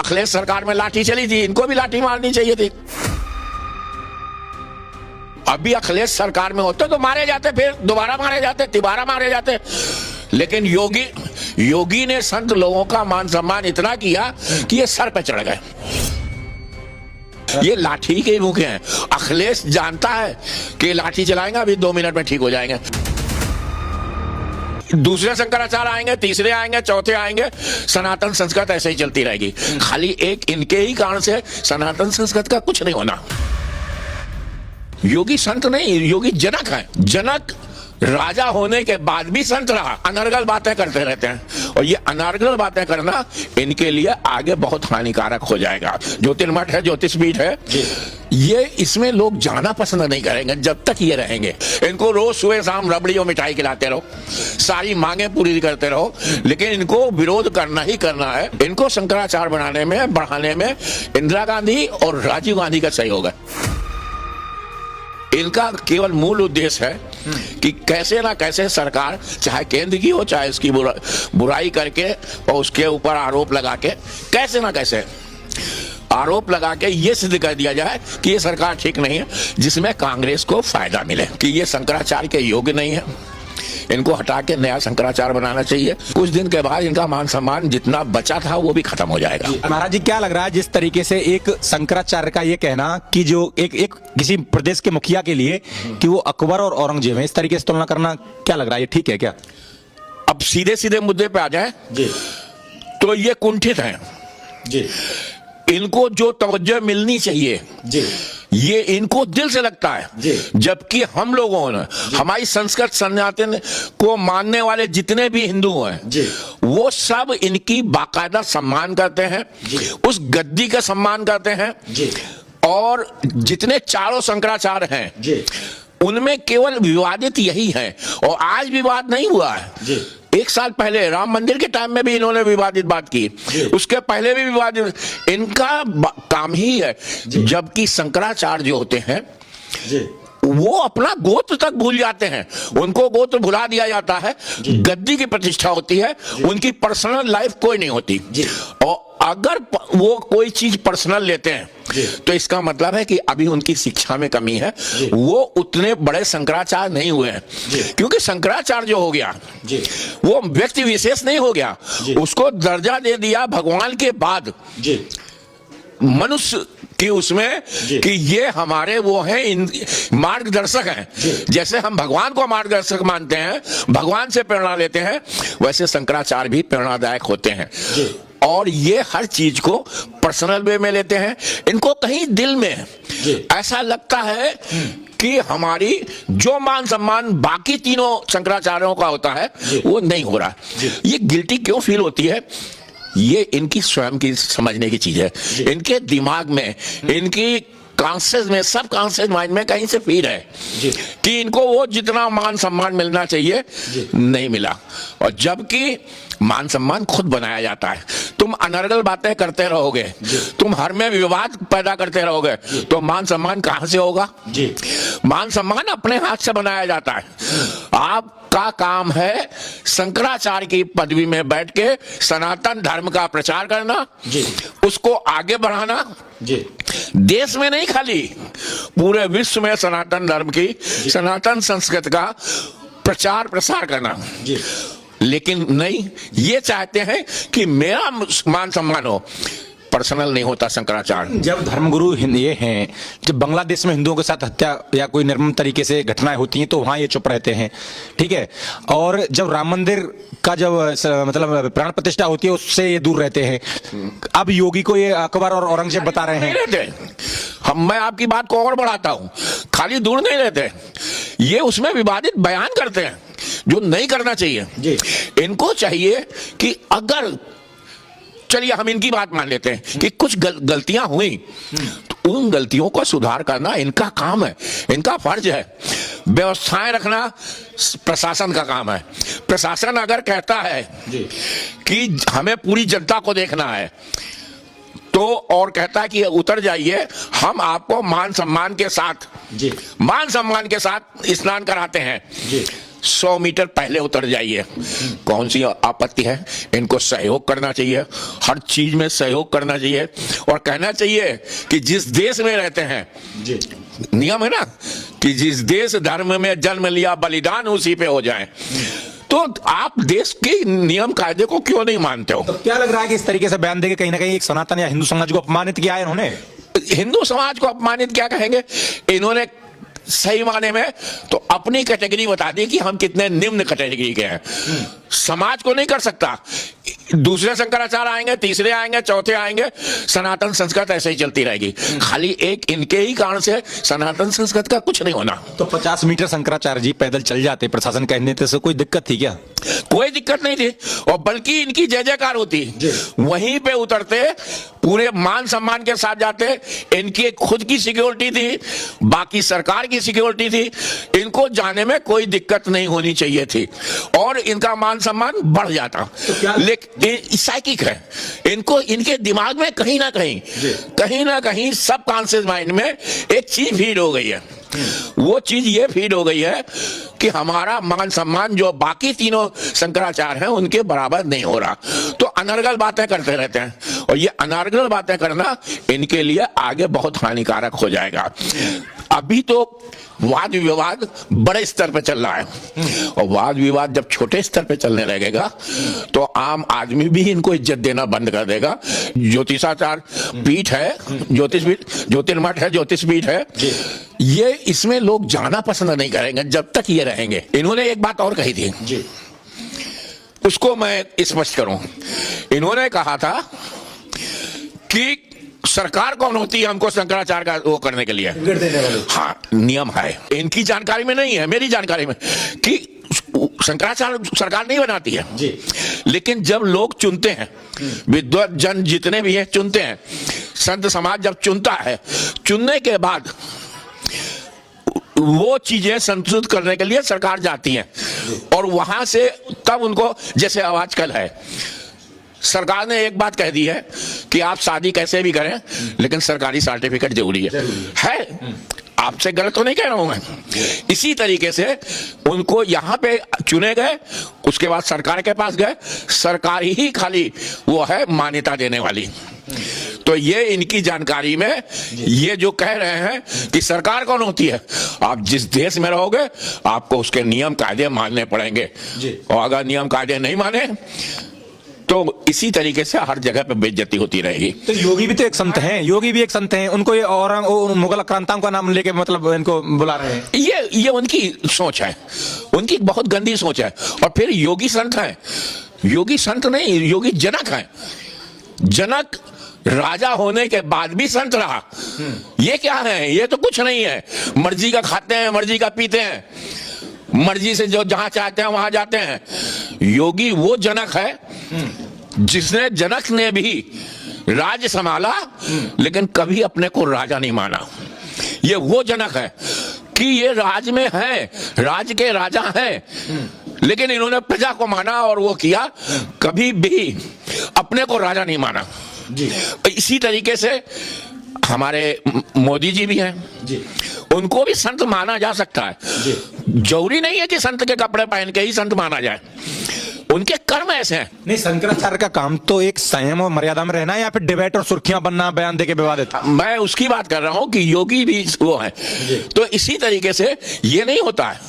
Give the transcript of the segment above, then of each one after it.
अखिलेश सरकार में लाठी चली थी, इनको भी लाठी मारनी चाहिए थी। अभी अखिलेश सरकार में होते तो मारे जाते, फिर दोबारा मारे जाते, तिबारा मारे जाते। लेकिन योगी ने संत लोगों का मान सम्मान इतना किया कि ये सर पे चढ़ गए। ये लाठी के भूखे हैं। अखिलेश जानता है कि लाठी चलाएंगे, अभी 2 मिनट में ठीक हो जाएंगे। दूसरे शंकराचार्य आएंगे, तीसरे आएंगे, चौथे आएंगे, सनातन संस्कृत ऐसे ही चलती रहेगी। खाली एक इनके ही कारण से सनातन संस्कृत का कुछ नहीं होना। योगी संत नहीं, योगी जनक है। जनक राजा होने के बाद भी संत रहा। अनर्गल बातें करते रहते हैं, और ये अनर्गल बातें करना इनके लिए आगे बहुत हानिकारक हो जाएगा। ज्योतिर्मठ है, ज्योतिषपीठ है, ये इसमें लोग जाना पसंद नहीं करेंगे जब तक ये रहेंगे। इनको रोज सुबह शाम रबड़ी और मिठाई खिलाते रहो, सारी मांगे पूरी करते रहो, लेकिन इनको विरोध करना ही करना है। इनको शंकराचार्य बनाने में, बढ़ाने में इंदिरा गांधी और राजीव गांधी का सहयोग है। इनका केवल मूल उद्देश्य है कि कैसे ना कैसे सरकार, चाहे केंद्र की हो चाहे इसकी बुराई करके और उसके ऊपर आरोप लगा के, कैसे ना कैसे आरोप लगा के ये सिद्ध कर दिया जाए कि ये सरकार ठीक नहीं है, जिसमें कांग्रेस को फायदा मिले कि ये शंकराचार्य के योग्य नहीं है। इनको हटा के नया शंकराचार्य बनाना चाहिए। कुछ दिन के बाद इनका मान सम्मान जितना बचा था वो भी खत्म हो जाएगा। महाराज जी, क्या लग रहा है जिस तरीके से एक शंकराचार्य का ये कहना कि जो एक किसी प्रदेश के मुखिया के लिए कि वो अकबर और औरंगजेब है, इस तरीके से तुलना करना क्या लग रहा है, ये ठीक है क्या? अब सीधे सीधे मुद्दे पे आ जाए जी, तो ये कुंठित हैं जी। इनको जो तवज्जो मिलनी चाहिए जी, ये इनको दिल से लगता है। जबकि हम लोगों ने, हमारी संस्कृत सनातन को मानने वाले जितने भी हिंदू हैं, वो सब इनकी बाकायदा सम्मान करते हैं, उस गद्दी का सम्मान करते हैं। और जितने चारों शंकराचार्य हैं उनमें केवल विवादित यही है, और आज विवाद नहीं हुआ है। 1 साल पहले राम मंदिर के टाइम में भी इन्होंने विवादित बात की, उसके पहले भी विवादित, इनका काम ही है। जबकि शंकराचार्य जो होते हैं वो अपना गोत्र तक भूल जाते हैं, उनको गोत्र भुला दिया जाता है। गद्दी की प्रतिष्ठा होती है, उनकी पर्सनल लाइफ कोई नहीं होती। और अगर वो कोई चीज पर्सनल लेते हैं तो इसका मतलब है कि अभी उनकी शिक्षा में कमी है। वो उतने बड़े शंकराचार्य नहीं हुए हैं, क्योंकि शंकराचार्य जो हो गया वो व्यक्ति विशेष नहीं हो गया, उसको दर्जा दे दिया भगवान के बाद मनुष्य कि उसमें कि ये हमारे वो हैं, मार्गदर्शक हैं। जैसे हम भगवान को मार्गदर्शक मानते हैं, भगवान से प्रेरणा लेते हैं, वैसे शंकराचार्य भी प्रेरणादायक होते हैं। और ये हर चीज को पर्सनल वे में लेते हैं। इनको कहीं दिल में ऐसा लगता है कि हमारी जो मान सम्मान बाकी तीनों शंकराचार्यों का होता है वो नहीं हो रहा। ये गिल्टी क्यों फील होती है, ये इनकी स्वयं की समझने की चीज है। इनके दिमाग में, इनकी कॉन्शियस में, सब कॉन्शियस माइंड में कहीं से फील है कि इनको वो जितना मान सम्मान मिलना चाहिए नहीं मिला। और जबकि मान सम्मान खुद बनाया जाता है। तुम अनर्गल बातें करते रहोगे, तुम हर में विवाद पैदा करते रहोगे, तो मान सम्मान कहां से होगा? मान सम्मान अपने हाथ से बनाया जाता है। आपका काम है शंकराचार्य की पदवी में बैठ के सनातन धर्म का प्रचार करना, उसको आगे बढ़ाना, देश में नहीं खाली पूरे विश्व में सनातन धर्म की, सनातन संस्कृत का प्रचार प्रसार करना। लेकिन नहीं, ये चाहते हैं कि मेरा मान सम्मान हो, पर्सनल नहीं होता शंकराचार्य। जब धर्मगुरु ये हैं, जब बांग्लादेश में हिंदुओं के साथ हत्या या कोई निर्मम तरीके से घटनाएं होती हैं तो वहां ये चुप रहते हैं, ठीक है। और जब राम मंदिर का जब मतलब प्राण प्रतिष्ठा होती है उससे ये दूर रहते हैं। अब योगी को ये अकबर और औरंगजेब बता रहे हैं। मैं आपकी बात को और बढ़ाता हूं, खाली दूर नहीं रहते, ये उसमें विवादित बयान करते हैं जो नहीं करना चाहिए। इनको चाहिए कि अगर, चलिए हम इनकी बात मान लेते हैं कि कुछ गलतियां हुई, तो उन गलतियों को सुधार करना इनका काम है, इनका फर्ज है। व्यवस्थाएं रखना प्रशासन का काम है। प्रशासन अगर कहता है कि हमें पूरी जनता को देखना है तो, और कहता है कि उतर जाइए, हम आपको मान सम्मान के साथ स्नान कराते हैं, 100 मीटर पहले उतर जाइए। कौन सी आपत्ति है? इनको सहयोग करना चाहिए, हर चीज में सहयोग करना चाहिए और कहना चाहिए कि जिस देश में रहते हैं जी नियम है ना कि जिस देश धर्म में जन्म लिया बलिदान उसी पे हो जाए। तो आप देश के नियम कायदे को क्यों नहीं मानते हो? तो क्या लग रहा है कि इस तरीके से बयान देके कहीं ना कहीं एक सनातन या हिंदू समाज को अपमानित किया है इन्होंने? हिंदू समाज को अपमानित क्या कहेंगे? इन्होंने सही माने में तो अपनी कैटेगरी बता दी कि हम कितने निम्न कैटेगरी के हैं। समाज को नहीं कर सकता। दूसरे शंकराचार्य आएंगे, तीसरे आएंगे, चौथे आएंगे, सनातन संस्कृत ऐसे ही चलती रहेगी। खाली एक इनके ही कारण से सनातन संस्कृत का कुछ नहीं होना। तो 50 मीटर शंकराचार्य जी पैदल चल जाते, प्रशासन कहने से कोई दिक्कत थी क्या? कोई दिक्कत नहीं थी और बल्कि इनकी जय जयकार होती। वहीं पे उतरते, पूरे मान सम्मान के साथ जाते। इनकी खुद की सिक्योरिटी थी, बाकी सरकार की सिक्योरिटी थी। इनको जाने में कोई दिक्कत नहीं होनी चाहिए थी और इनका मान सम्मान बढ़ जाता। लेकिन साइकिक है, इनको इनके दिमाग में कहीं ना कहीं सब कॉन्शियस माइंड में एक चीज फीड हो गई है। वो चीज ये फीड हो गई है कि हमारा मान सम्मान जो बाकी तीनों शंकराचार्य हैं उनके बराबर नहीं हो रहा। तो अनर्गल बातें करते रहते हैं और ये अनर्गल बातें करना इनके लिए आगे बहुत हानिकारक हो जाएगा। अभी तो वाद विवाद बड़े स्तर पे चल रहा है और वाद विवाद जब छोटे स्तर पे चलने लगेगा तो आम आदमी भी इनको इज्जत देना बंद कर देगा। ज्योतिषाचार पीठ है, ज्योतिष पीठ, ज्योतिर्मठ है, ज्योतिष पीठ है, ये इसमें लोग जाना पसंद नहीं करेंगे जब तक ये रहेंगे। इन्होंने एक बात और कही थी जी, उसको मैं स्पष्ट करूं। इन्होंने कहा था कि सरकार कौन होती है हमको शंकराचार्य का वो करने के लिए? हाँ, नियम है, इनकी जानकारी में नहीं है, मेरी जानकारी में, कि शंकराचार्य सरकार नहीं बनाती है जी। लेकिन जब लोग चुनते हैं, विद्वत जन जितने भी हैं चुनते हैं, संत समाज जब चुनता है, चुनने के बाद वो चीजें संशोधित करने के लिए सरकार जाती है और वहां से तब उनको, जैसे आजकल है, सरकार ने एक बात कह दी है कि आप शादी कैसे भी करें लेकिन सरकारी सर्टिफिकेट जरूरी है। आपसे गलत तो नहीं कह रहा हूं मैं। इसी तरीके से उनको यहां पे चुने गए, उसके बाद सरकार के पास गए, सरकार ही खाली वो है मान्यता देने वाली। तो ये इनकी जानकारी में ये जो कह रहे हैं कि सरकार कौन होती है, आप जिस देश में रहोगे आपको उसके नियम कायदे मानने पड़ेंगे और अगर नियम कायदे नहीं माने तो इसी तरीके से हर जगह पे बेइज्जती होती रहेगी। तो योगी भी तो एक संत हैं, योगी भी एक संत हैं, उनको ये और मुगल आक्रांताओं का नाम लेके मतलब इनको बुला रहे हैं। ये उनकी सोच है, उनकी बहुत गंदी सोच है। और फिर योगी संत है, योगी संत नहीं, योगी जनक है। जनक राजा होने के बाद भी संत रहा। ये क्या है? ये तो कुछ नहीं है, मर्जी का खाते हैं, मर्जी का पीते हैं, मर्जी से जो जहां चाहते हैं वहां जाते हैं। योगी वो जनक है जिसने, जनक ने भी राज्य संभाला लेकिन कभी अपने को राजा नहीं माना। ये वो जनक है कि ये राज में है, राज के राजा हैं, लेकिन इन्होंने प्रजा को माना और वो किया, कभी भी अपने को राजा नहीं माना जी। इसी तरीके से हमारे मोदी जी भी हैं जी, उनको भी संत माना जा सकता है। जरूरी नहीं है कि संत के कपड़े पहन के ही संत माना जाए, उनके कर्म ऐसे हैं। नहीं, शंकराचार्य का काम तो एक संयम और मर्यादा में रहना है या फिर डिबेट और सुर्खियां बनना, बयान देके विवादित? मैं उसकी बात कर रहा हूं कि योगी भी वो है। तो इसी तरीके से ये नहीं होता है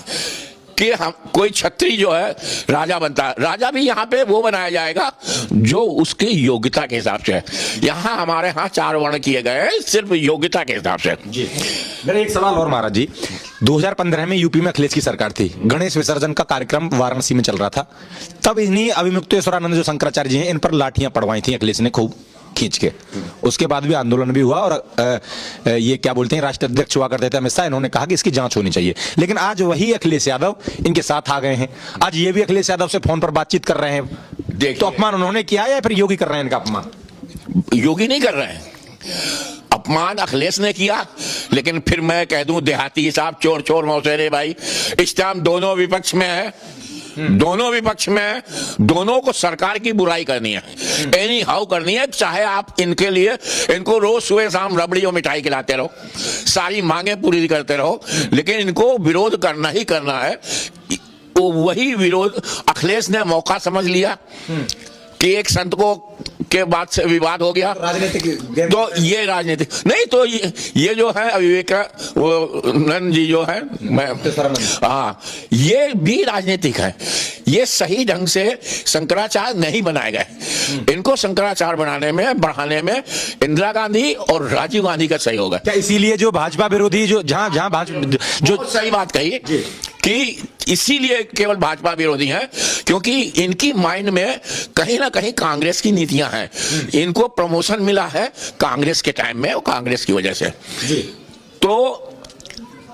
कि हम कोई छत्री जो है राजा बनता है। राजा भी यहाँ पे वो बनाया जाएगा जो उसकी योग्यता के हिसाब से है। यहाँ हमारे यहाँ 4 वर्ण किए गए हैं सिर्फ योग्यता के हिसाब से जी। मेरा एक सवाल और महाराज जी, 2015 में यूपी में अखिलेश की सरकार थी, गणेश विसर्जन का कार्यक्रम वाराणसी में चल रहा था, तब इन्हीं अभिमुक्तेश्वरानंद जो शंकराचार्य जी हैं इन पर लाठियां पड़वाई थी अखिलेश ने खूब खींच के। उसके बाद भी आंदोलन भी हुआ और ये क्या बोलते हैं, राष्ट्रीय अध्यक्ष हुआ करते थे अमित शाह, इन्होंने कहा कि इसकी जांच होनी चाहिए। लेकिन आज वही अखिलेश यादव इनके साथ आ गए हैं, आज ये भी अखिलेश यादव से फोन पर बातचीत कर रहे हैं। तो अपमान उन्होंने किया या फिर योगी कर रहे हैं इनका अपमान? योगी नहीं कर रहे हैं, अपमान अखिलेश ने किया। लेकिन फिर मैं कह दूं देहाती साहब, चोर चोर मौसेरे भाई, इस टाइम दोनों विपक्ष में है, दोनों विपक्ष में, दोनों को सरकार की बुराई करनी है, एनी हाउ करनी है। चाहे आप इनके लिए, इनको रोज सुबह शाम रबड़ी और मिठाई खिलाते रहो, सारी मांगे पूरी करते रहो, लेकिन इनको विरोध करना ही करना है। वो वही विरोध अखिलेश ने मौका समझ लिया कि एक संत को के बाद से विवाद हो गया, राजनीतिक तो ये राजनीतिक नहीं, तो ये जो है विवेकानंद जी जो है, मैं हाँ, ये भी राजनीतिक है। ये सही ढंग से शंकराचार्य नहीं बनाए गए। इनको शंकराचार्य बनाने में बढ़ाने में इंदिरा गांधी और राजीव गांधी का सहयोग है। क्या इसीलिए जो भाजपा विरोधी जो जहां भाजपा जो सही बात कही कि इसीलिए केवल भाजपा विरोधी हैं, क्योंकि इनकी माइंड में कहीं ना कहीं कांग्रेस की नीतियां हैं। इनको प्रमोशन मिला है कांग्रेस के टाइम में और कांग्रेस की वजह से, तो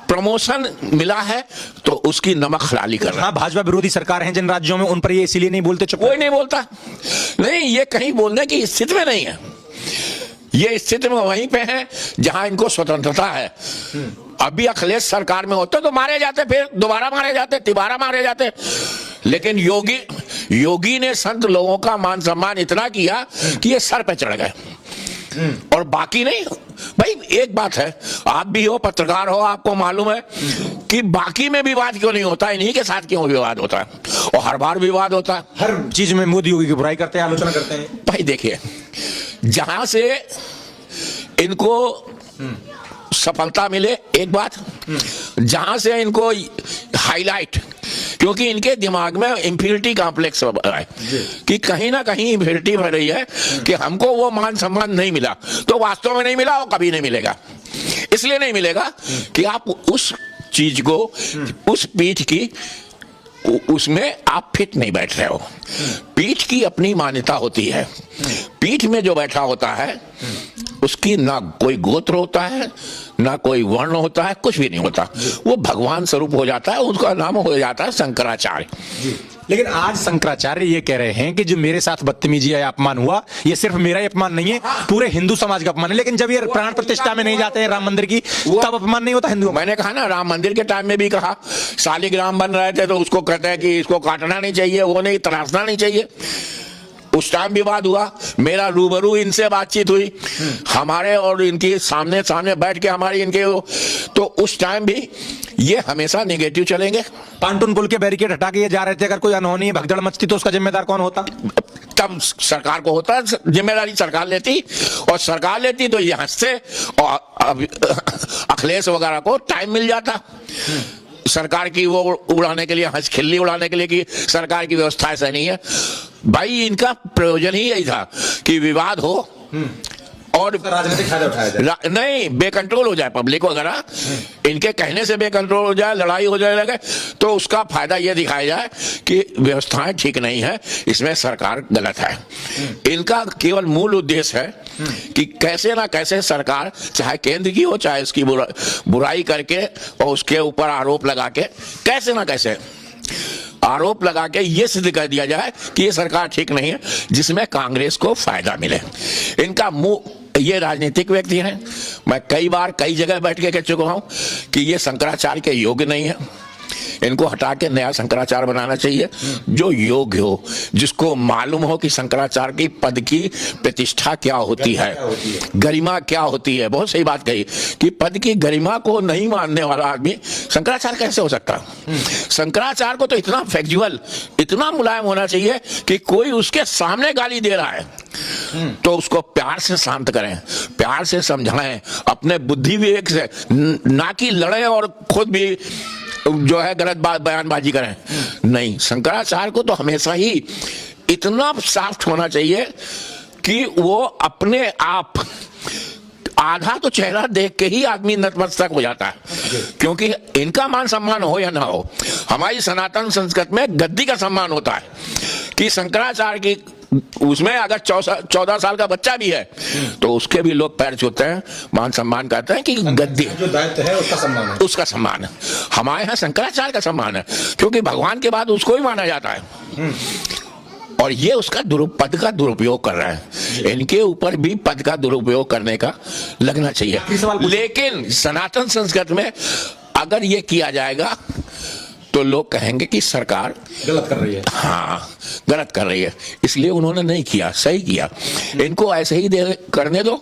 प्रमोशन मिला है तो उसकी नमक हलाली कर रहा है। हाँ, भाजपा विरोधी सरकार है जिन राज्यों में, उन पर ये इसीलिए नहीं बोलते, कोई नहीं बोलता। नहीं, ये कहीं बोलने की स्थिति में नहीं है। ये स्थिति में वहीं पे है जहां इनको स्वतंत्रता है। अभी अखिलेश सरकार में होते तो मारे जाते, फिर दोबारा मारे जाते, तिबारा मारे जाते। लेकिन योगी ने संत लोगों का मान सम्मान इतना किया कि ये सर पे चढ़ गए, और बाकी नहीं। भाई एक बात है, आप भी हो, पत्रकार हो, आपको मालूम है कि बाकी में विवाद क्यों नहीं होता, इन्हीं के साथ क्यों विवाद होता है, और हर बार विवाद होता है। हर चीज में मोदी योगी की बुराई करते हैं, आलोचना करते हैं। भाई देखिए, जहां से इनको सफलता मिले, एक बात, जहां से इनको हाईलाइट, क्योंकि इनके दिमाग में इंफीरिटी कॉम्प्लेक्स है कि कहीं ना कहीं इंफीरिटी भर रही है कि हमको वो मान सम्मान नहीं मिला, तो वास्तव में नहीं मिला और कभी नहीं मिलेगा। इसलिए नहीं मिलेगा कि आप उस चीज को, उस पीठ की, उसमें आप फिट नहीं बैठ रहे हो। पीठ की अपनी मान्यता होती है। पीठ में जो बैठा होता है उसकी ना कोई गोत्र होता है, ना कोई वर्ण होता है, कुछ भी नहीं होता। वो भगवान स्वरूप हो जाता है, उसका नाम हो जाता है शंकराचार्य। लेकिन आज शंकराचार्य ये कह रहे हैं कि जो मेरे साथ बदतमीजी या अपमान हुआ, ये सिर्फ मेरा ही अपमान नहीं है, पूरे हिंदू समाज का अपमान है। लेकिन जब ये प्राण प्रतिष्ठा में नहीं जाते हैं राम मंदिर की, तब अपमान नहीं होता हिंदू? मैंने कहा ना, राम मंदिर के टाइम में भी कहा, शालिग्राम बन रहे थे तो उसको कहते हैं कि इसको काटना नहीं चाहिए, वो नहीं, तराशना नहीं चाहिए। उस टाइम विवाद हुआ, मेरा रूबरू इनसे बातचीत हुई, हमारे और इनकी सामने सामने बैठ के हमारी इनके, तो उस टाइम भी ये हमेशा नेगेटिव चलेंगे। पांटून पुल के बैरिकेड हटा के ये जा रहे थे, अगर कोई अनहोनी भगदड़ मचती तो उसका जिम्मेदार कौन होता? तब सरकार को होता, जिम्मेदारी सरकार लेती, और सरकार लेती तो ये हंसते, और अखिलेश वगैरह को टाइम मिल जाता सरकार की वो उड़ाने के लिए, हंस खिल्ली उड़ाने के लिए कि सरकार की व्यवस्था ऐसा नहीं है। भाई इनका प्रयोजन ही यही था कि विवाद हो और राजनीतिक फायदा उठाया जाए, नहीं बेकंट्रोल हो जाए पब्लिक वगैरह, इनके कहने से बेकंट्रोल हो जाए, लड़ाई हो जाए लगे, तो उसका फायदा यह दिखाया जाए कि व्यवस्थाएं ठीक नहीं है, इसमें सरकार गलत है। इनका केवल मूल उद्देश्य है कि कैसे ना कैसे सरकार, चाहे केंद्र की हो चाहे इसकी बुराई करके और उसके ऊपर आरोप लगा के, कैसे ना कैसे आरोप लगा के ये सिद्ध कर दिया जाए कि ये सरकार ठीक नहीं है, जिसमें कांग्रेस को फायदा मिले। इनका मुंह, ये राजनीतिक व्यक्ति हैं, मैं कई बार कई जगह बैठ के कह चुका हूं कि ये शंकराचार्य के योग्य नहीं है। इनको हटा के नया शंकराचार्य बनाना चाहिए जो योग्य हो, जिसको मालूम हो कि शंकराचार्य की पद की प्रतिष्ठा क्या होती है, गरिमा क्या होती है। बहुत सही बात कही कि पद की गरिमा को नहीं मानने वाला आदमी शंकराचार्य कैसे हो सकता? शंकराचार्य को तो इतना फ्लेक्सिबल, इतना मुलायम होना चाहिए कि कोई उसके सामने गाली दे रहा है तो उसको प्यार से शांत करें, प्यार से समझाएं, अपने बुद्धि विवेक से, ना कि लड़े और खुद भी जो है गलत बयानबाजी करें। नहीं, शंकराचार्य को तो हमेशा ही इतना सॉफ्ट होना चाहिए कि वो अपने आप, आधा तो चेहरा देख के ही आदमी नतमस्तक हो जाता है, क्योंकि इनका मान सम्मान हो या ना हो, हमारी सनातन संस्कृति में गद्दी का सम्मान होता है कि शंकराचार्य की, उसमें अगर 14 साल का बच्चा भी है तो उसके भी लोग पैर छूते हैं, मान सम्मान करते हैं कि गद्दी जो दायित्व है उसका सम्मान है, उसका सम्मान है। हमारे यहाँ शंकराचार्य का सम्मान है, क्योंकि भगवान के बाद उसको ही माना जाता है। और ये उसका पद का दुरुपयोग कर रहे हैं। इनके ऊपर भी पद का दुरुपयोग करने का लगना चाहिए। लेकिन सनातन संस्कृति में अगर ये किया जाएगा तो लोग कहेंगे कि सरकार गलत कर रही है। हाँ गलत कर रही है, इसलिए उन्होंने नहीं किया, सही किया। इनको ऐसे ही करने दो,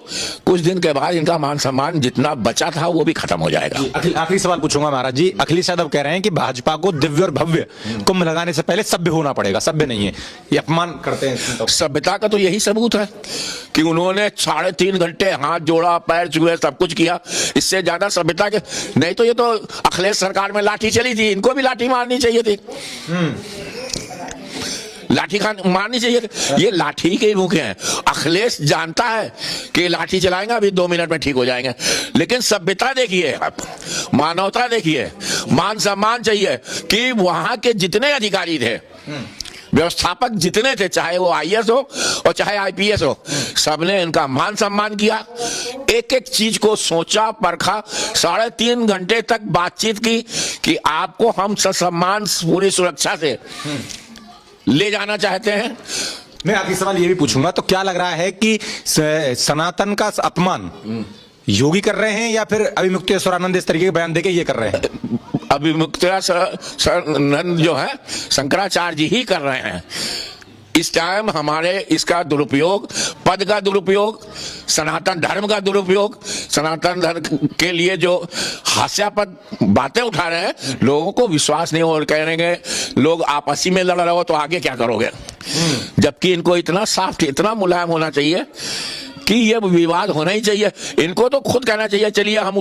कुछ दिन के बाद इनका मान सम्मान जितना बचा था वो भी खत्म हो जाएगा। आखिरी सवाल पूछूंगा महाराज जी। अखिलेश यादव कह रहे हैं कि भाजपा को दिव्य और भव्य कुंभ लगाने से पहले सभ्य होना पड़ेगा, सभ्य नहीं है, ये अपमान करते हैं। सभ्यता का तो यही सबूत है कि उन्होंने 3.5 घंटे हाथ जोड़ा, पैर छुए, सब कुछ किया। इससे ज्यादा सभ्यता के नहीं तो ये तो अखिलेश सरकार में लाठी चली थी, इनको भी लाठी मारनी चाहिए थी, लाठी मारनी चाहिए थी। ये लाठी के भूखे हैं। अखिलेश जानता है कि लाठी चलाएंगे अभी 2 मिनट में ठीक हो जाएंगे, लेकिन सभ्यता देखिए, आप मानवता देखिए, मान सम्मान चाहिए कि वहां के जितने अधिकारी थे, व्यवस्थापक जितने थे, चाहे वो आईएएस हो और चाहे आईपीएस हो, सबने इनका मान सम्मान किया, एक एक चीज को सोचा, परखा, 3.5 घंटे तक बातचीत की कि आपको हम ससम्मान पूरी सुरक्षा से ले जाना चाहते हैं। मैं आखिरी सवाल ये भी पूछूंगा, तो क्या लग रहा है कि सनातन का अपमान योगी कर रहे हैं या फिर अभिमुक्तेश्वरानंद इस तरीके के बयान देके ये कर रहे हैं? अभिमुक्तेश्वरानंद जो है शंकराचार्य जी ही कर रहे हैं। इस टाइम हमारे इसका दुरुपयोग, पद का दुरुपयोग, सनातन धर्म का दुरुपयोग, सनातन धर्म के लिए जो हास्यास्पद बातें उठा रहे हैं, लोगों को विश्वास नहीं हो, कह रहे हैं लोग आपसी में लड़ रहे हो तो आगे क्या करोगे, जबकि इनको इतना साफ, इतना मुलायम होना चाहिए कि ये विवाद होना ही चाहिए। इनको तो खुद कहना चाहिए चलिए हम